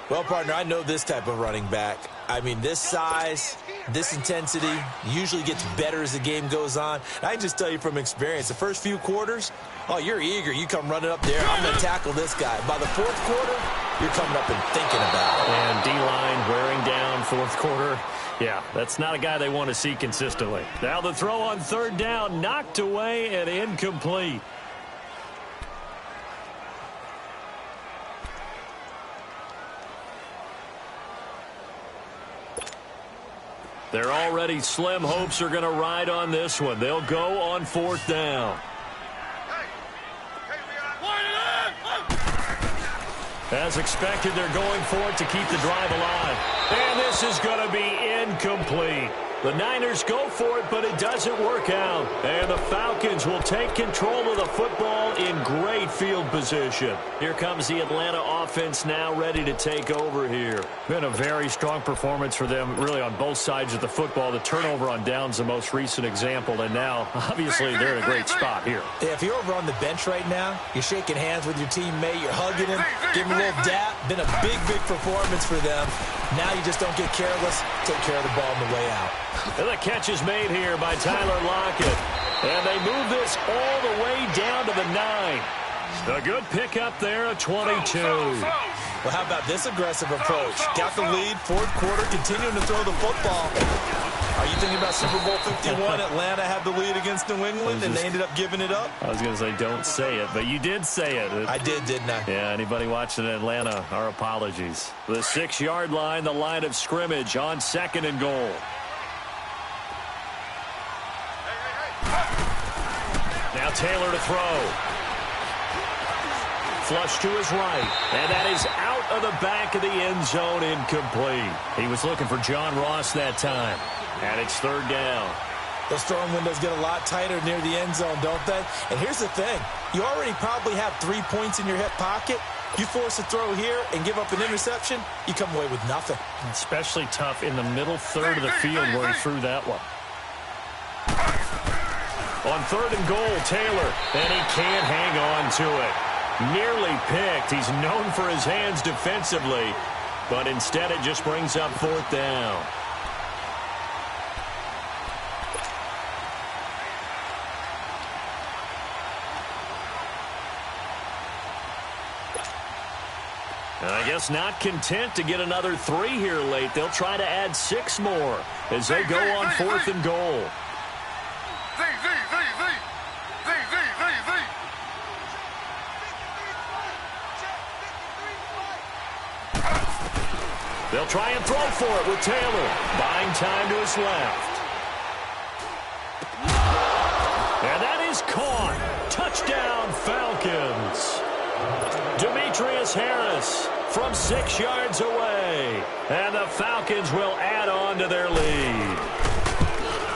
Well, partner, I know this type of running back. I mean, this size, this intensity usually gets better as the game goes on. And I can just tell you from experience, the first few quarters, oh, you're eager. You come running up there. I'm going to tackle this guy. By the 4th quarter, you're coming up and thinking about it. And D-line wearing down 4th quarter. Yeah, that's not a guy they want to see consistently. Now the throw on 3rd down, knocked away and incomplete. They're already slim hopes are going to ride on this one. They'll go on 4th down. As expected, they're going for it to keep the drive alive. And this is going to be incomplete. The Niners go for it, but it doesn't work out. And the Falcons will take control of the football in great field position. Here comes the Atlanta offense now ready to take over here. Been a very strong performance for them, really on both sides of the football. The turnover on downs the most recent example, and now, obviously, they're in a great spot here. Yeah, if you're over on the bench right now, you're shaking hands with your teammate, you're hugging him, giving him a little dap. Been a big, big performance for them. Now you just don't get careless. Take care of the ball on the way out. And the catch is made here by Tyler Lockett. And they move this all the way down to the 9. A good pickup there at 22. Well, how about this aggressive approach? Got the lead, 4th quarter, continuing to throw the football. Are you thinking about Super Bowl 51? Atlanta had the lead against New England, and they ended up giving it up? I was going to say don't say it, but you did say it. I did, didn't I? Yeah, anybody watching Atlanta, our apologies. The 6-yard line, the line of scrimmage on 2nd and goal. Now Taylor to throw. Flush to his right. And that is out of the back of the end zone, incomplete. He was looking for John Ross that time. And it's 3rd down. Those throwing windows get a lot tighter near the end zone, don't they? And here's the thing. You already probably have 3 points in your hip pocket. You force a throw here and give up an interception, you come away with nothing. Especially tough in the middle third of the field where he threw that one. On 3rd and goal, Taylor. And he can't hang on to it. Nearly picked. He's known for his hands defensively. But instead it just brings up 4th down. And I guess not content to get another 3 here late. They'll try to add 6 more as they go on 4th and goal. They'll try and throw for it with Taylor. Buying time to his left. And that is caught. Touchdown, Falcons. Demetrius Harris from 6 yards away. And the Falcons will add on to their lead.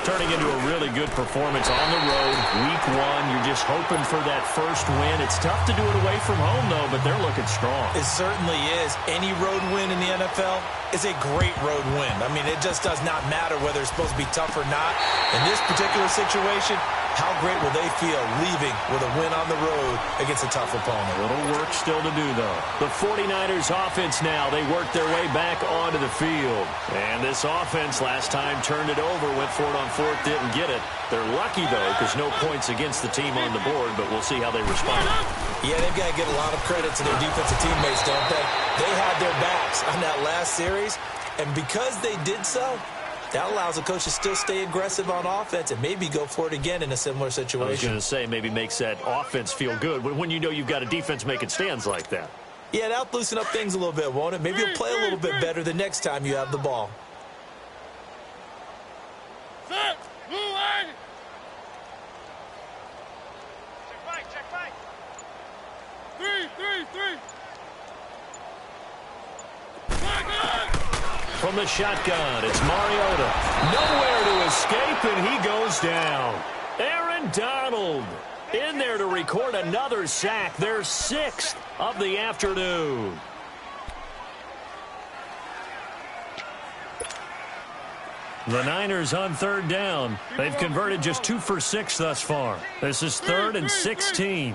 Turning into a really good performance on the road. Week 1, you're just hoping for that first win. It's tough to do it away from home, though, but they're looking strong. It certainly is. Any road win in the NFL is a great road win. I mean, it just does not matter whether it's supposed to be tough or not. In this particular situation, how great will they feel leaving with a win on the road against a tough opponent? A little work still to do, though. The 49ers offense now, they work their way back onto the field. And this offense last time turned it over, went for it on 4th, didn't get it. They're lucky, though, because no points against the team on the board, but we'll see how they respond. Yeah, they've got to give a lot of credit to their defensive teammates, don't they? They had their backs on that last series, and because they did so, that allows the coach to still stay aggressive on offense and maybe go for it again in a similar situation. I was going to say maybe makes that offense feel good when you know you've got a defense making stands like that. Yeah, that'll loosen up things a little bit, won't it? Maybe you'll play a little bit better the next time you have the ball. Set, blue line. Check right. 3. From the shotgun, it's Mariota. Nowhere to escape, and he goes down. Aaron Donald in there to record another sack, their 6th of the afternoon. The Niners on 3rd down. They've converted just 2 for 6 thus far. This is 3rd and 16.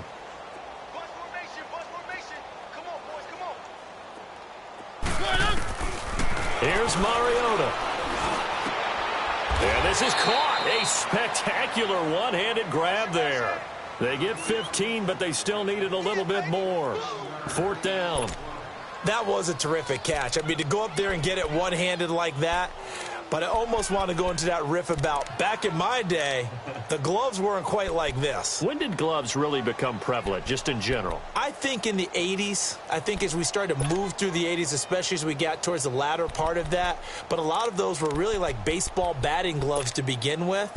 Here's Mariota. And this is caught. A spectacular one-handed grab there. They get 15, but they still needed a little bit more. 4th down. That was a terrific catch. I mean, to go up there and get it one-handed like that, but I almost want to go into that riff about back in my day, the gloves weren't quite like this. When did gloves really become prevalent, just in general? I think in the 80s. I think as we started to move through the 80s, especially as we got towards the latter part of that. But a lot of those were really like baseball batting gloves to begin with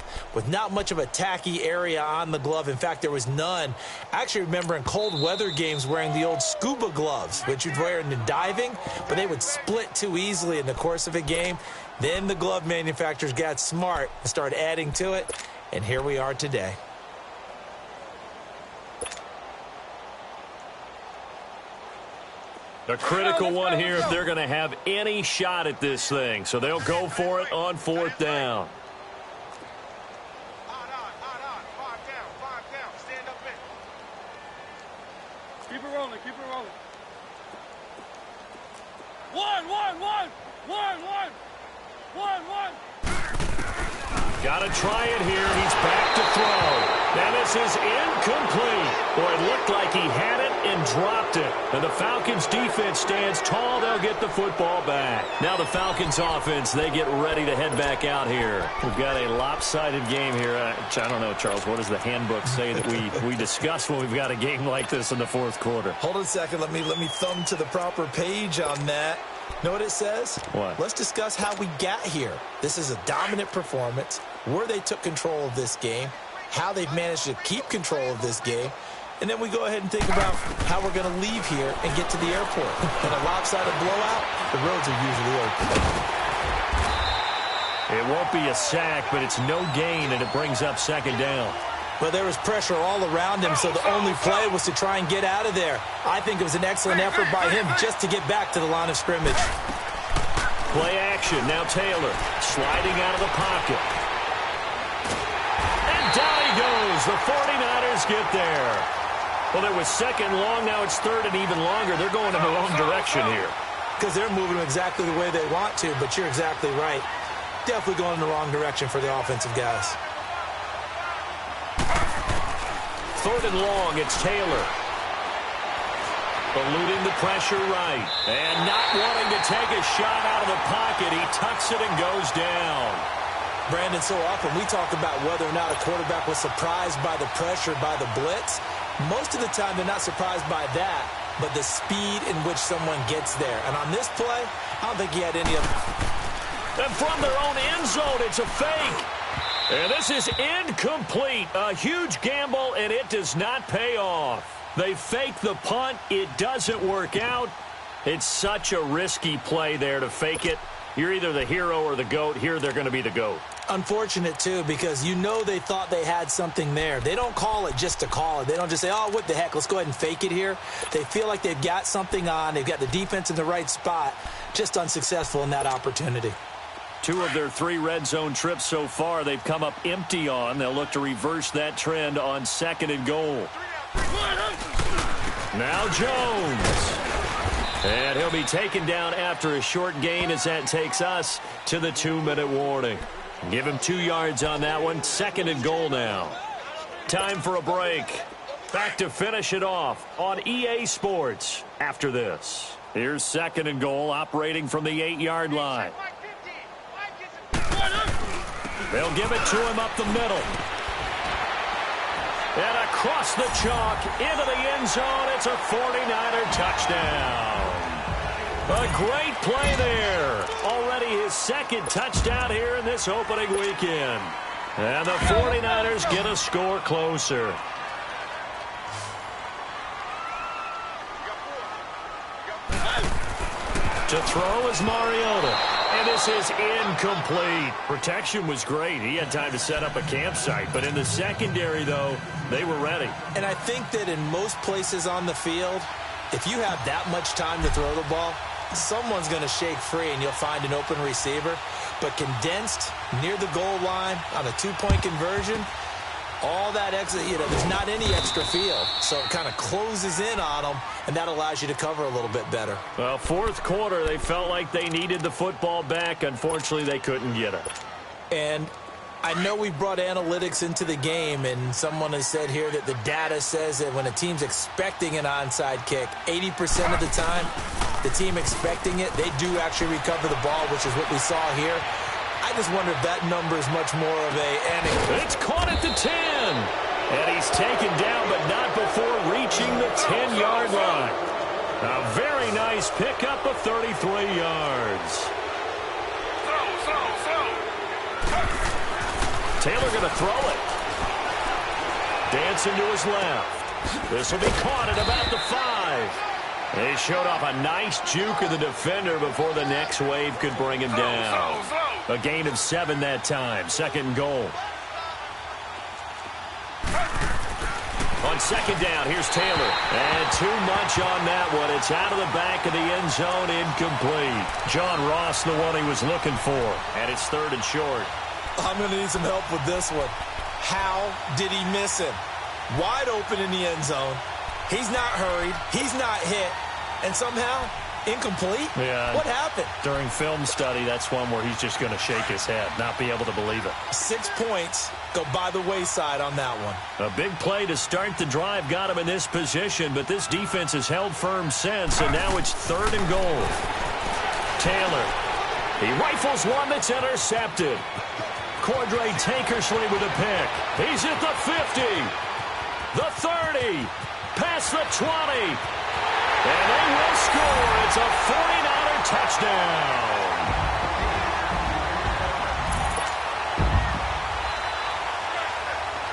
not much of a tacky area on the glove. In fact, there was none. I actually remember in cold weather games wearing the old scuba gloves, which you'd wear in the diving, but they would split too easily in the course of a game. Then the glove manufacturers got smart and started adding to it, and here we are today. A critical one here if they're going to have any shot at this thing. So they'll go for it on 4th down. Five down. Stand up in. Keep it rolling. One. Got to try it here. He's back to throw. And this is incomplete. Boy, it looked like he had it and dropped it. And the Falcons defense stands tall. They'll get the football back. Now the Falcons offense, they get ready to head back out here. We've got a lopsided game here. I don't know, Charles, what does the handbook say that we discuss when we've got a game like this in the 4th quarter? Hold on a second. Let me thumb to the proper page on that. Know what it says? What? Let's discuss how we got here. This is a dominant performance, where they took control of this game, how they've managed to keep control of this game, and then we go ahead and think about how we're going to leave here and get to the airport. In a lopsided blowout, the roads are usually open. It won't be a sack, but it's no gain, and it brings up 2nd down. Well, there was pressure all around him, so the only play was to try and get out of there. I think it was an excellent effort by him just to get back to the line of scrimmage. Play action. Now Taylor sliding out of the pocket. And down he goes. The 49ers get there. Well, it was 2nd long. Now it's 3rd and even longer. They're going in the wrong direction here. Because they're moving exactly the way they want to, but you're exactly right. Definitely going in the wrong direction for the offensive guys. 3rd and long, it's Taylor. Eluding the pressure right. And not wanting to take a shot out of the pocket. He tucks it and goes down. Brandon, so often we talk about whether or not a quarterback was surprised by the pressure, by the blitz. Most of the time they're not surprised by that, but the speed in which someone gets there. And on this play, I don't think he had any of it. And from their own end zone, it's a fake. And this is incomplete. A huge gamble, and it does not pay off. They fake the punt. It doesn't work out. It's such a risky play there to fake it. You're either the hero or the GOAT. Here they're going to be the GOAT. Unfortunate, too, because you know they thought they had something there. They don't call it just to call it. They don't just say, oh, what the heck, let's go ahead and fake it here. They feel like they've got something on. They've got the defense in the right spot. Just unsuccessful in that opportunity. 2 of their 3 red zone trips so far they've come up empty on. They'll look to reverse that trend on 2nd and goal. Now Jones. And he'll be taken down after a short gain as that takes us to the 2-minute warning. Give him 2 yards on that one. 2nd and goal now. Time for a break. Back to finish it off on EA Sports after this. Here's 2nd and goal operating from the 8-yard line. They'll give it to him up the middle. And across the chalk into the end zone. It's a 49er touchdown. A great play there. Already his 2nd touchdown here in this opening weekend. And the 49ers get a score closer. To throw is Mariota. And this is incomplete. Protection was great. He had time to set up a campsite. But in the secondary, though, they were ready. And I think that in most places on the field, if you have that much time to throw the ball, someone's going to shake free and you'll find an open receiver. But condensed near the goal line on a 2-point conversion, all that extra, there's not any extra field. So it kind of closes in on them, and that allows you to cover a little bit better. Well, 4th quarter, they felt like they needed the football back. Unfortunately, they couldn't get it. And I know we brought analytics into the game, and someone has said here that the data says that when a team's expecting an onside kick, 80% of the time, the team expecting it, they do actually recover the ball, which is what we saw here. I just wonder if that number is much more of a anecdote. It's caught at the 10. And he's taken down, but not before reaching the 10-yard line. A very nice pickup of 33 yards. Taylor going to throw it. Dancing to his left. This will be caught at about the 5. They showed off a nice juke of the defender before the next wave could bring him down. A gain of 7 that time. 2nd and goal. On 2nd down, here's Taylor. And too much on that one. It's out of the back of the end zone, incomplete. John Ross, the one he was looking for. And it's 3rd and short. I'm going to need some help with this one. How did he miss him? Wide open in the end zone. He's not hurried. He's not hit. And somehow, incomplete? Yeah. What happened? During film study, that's one where he's just going to shake his head, not be able to believe it. 6 points go by the wayside on that one. A big play to start the drive got him in this position, but this defense has held firm since, and now it's 3rd and goal. Taylor. He rifles one that's intercepted. Cordray Tankersley with a pick. He's at the 50. The 30. Past the 20. And they will score. It's a 49er touchdown.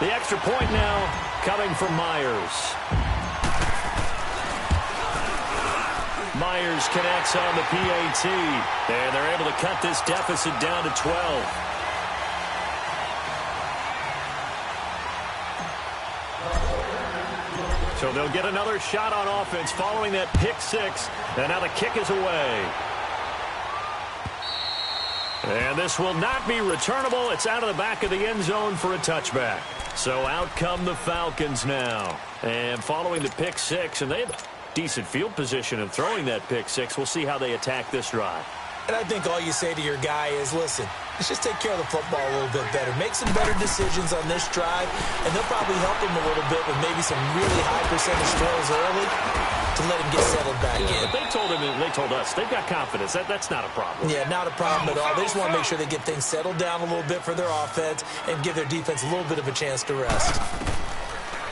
The extra point now coming from Myers. Myers connects on the PAT. And they're able to cut this deficit down to 12. So they'll get another shot on offense following that pick 6. And now the kick is away. And this will not be returnable. It's out of the back of the end zone for a touchback. So out come the Falcons now. And following the pick 6, and they have decent field position in throwing that pick 6. We'll see how they attack this drive. And I think all you say to your guy is, listen, Let's just take care of the football a little bit better. Make some better decisions on this drive, and they'll probably help him a little bit with maybe some really high percentage throws early to let him get settled back in. But they told us, they've got confidence. That's not a problem. Yeah, not a problem at all. They just want to make sure they get things settled down a little bit for their offense and give their defense a little bit of a chance to rest.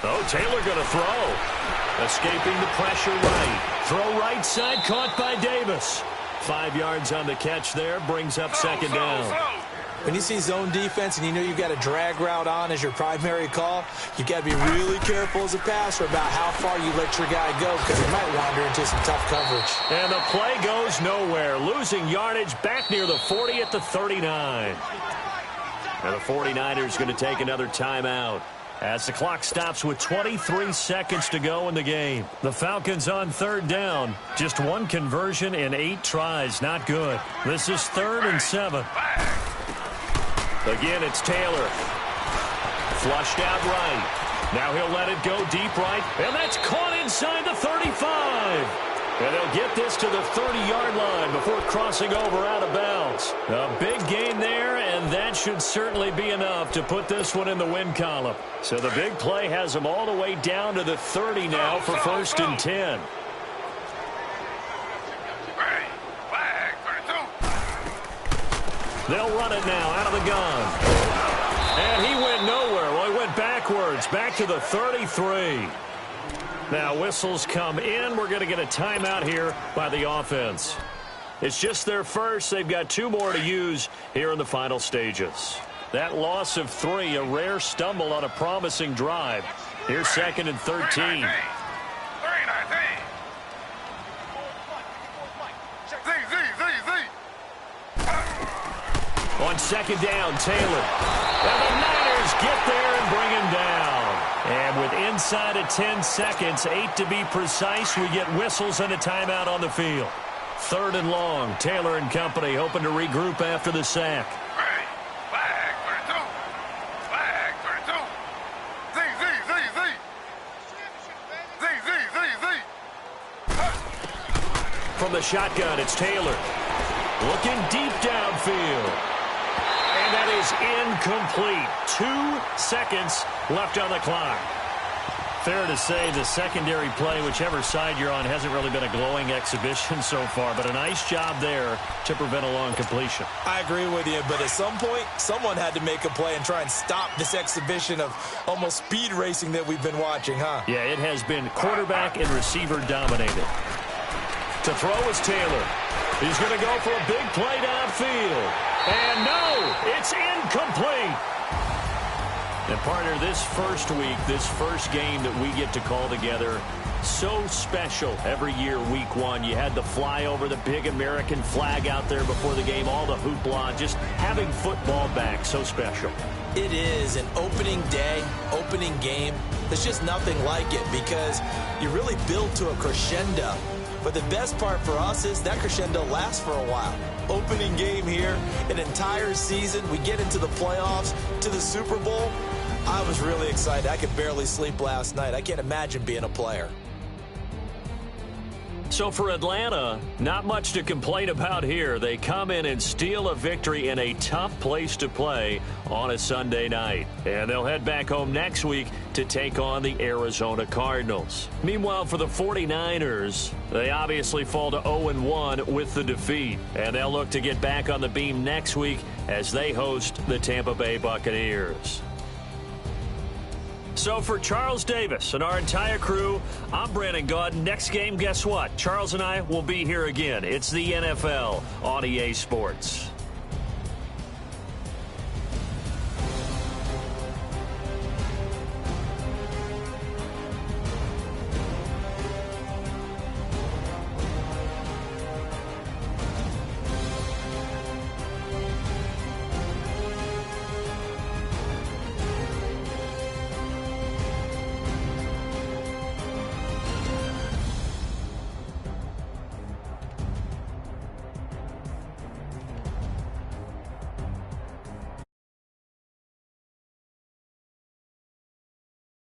Oh, Taylor going to throw. Escaping the pressure right. Throw right side, caught by Davis. 5 yards on the catch there, brings up second down. When you see zone defense and you know you've got a drag route on as your primary call, you've got to be really careful as a passer about how far you let your guy go because he might wander into some tough coverage. And the play goes nowhere, losing yardage back near the 40 at the 39. And the 49ers going to take another timeout as the clock stops with 23 seconds to go in the game. The Falcons on third down. Just one conversion in 8 tries. Not good. This is 3rd and 7. Again, it's Taylor. Flushed out right. Now he'll let it go deep right. And that's caught inside the 35. And they'll get this to the 30-yard line before crossing over out of bounds. A big gain there, and that should certainly be enough to put this one in the win column. So the big play has them all the way down to the 30 now for 1st and 10. They'll run it now out of the gun. And he went nowhere. Well, he went backwards, back to the 33. Now whistles come in. We're going to get a timeout here by the offense. It's just their first. They've got 2 more to use here in the final stages. That loss of 3, a rare stumble on a promising drive. Here's 2nd and 13. On 2nd down, Taylor. And the Niners get there and bring him down. And with inside of 10 seconds, 8 to be precise, we get whistles and a timeout on the field. 3rd and long. Taylor and company hoping to regroup after the sack. From the shotgun, it's Taylor. Looking deep downfield. And that is incomplete. 2 seconds left on the clock. Fair to say the secondary play, whichever side you're on, hasn't really been a glowing exhibition so far, but a nice job there to prevent a long completion. I agree with you, but at some point, someone had to make a play and try and stop this exhibition of almost speed racing that we've been watching, huh? Yeah, it has been quarterback and receiver dominated. To throw is Taylor. He's going to go for a big play downfield. And no, it's incomplete. And partner, this first week, this first game that we get to call together, so special every year, week 1. You had the flyover, the big American flag out there before the game, all the hoopla, just having football back, so special. It is an opening day, opening game. There's just nothing like it because you really build to a crescendo. But the best part for us is that crescendo lasts for a while. Opening game here, an entire season. We get into the playoffs, to the Super Bowl. I was really excited. I could barely sleep last night. I can't imagine being a player. So for Atlanta, not much to complain about here. They come in and steal a victory in a tough place to play on a Sunday night. And they'll head back home next week to take on the Arizona Cardinals. Meanwhile, for the 49ers, they obviously fall to 0-1 with the defeat. And they'll look to get back on the beam next week as they host the Tampa Bay Buccaneers. So for Charles Davis and our entire crew, I'm Brandon Gaudin. Next game, guess what? Charles and I will be here again. It's the NFL on EA Sports.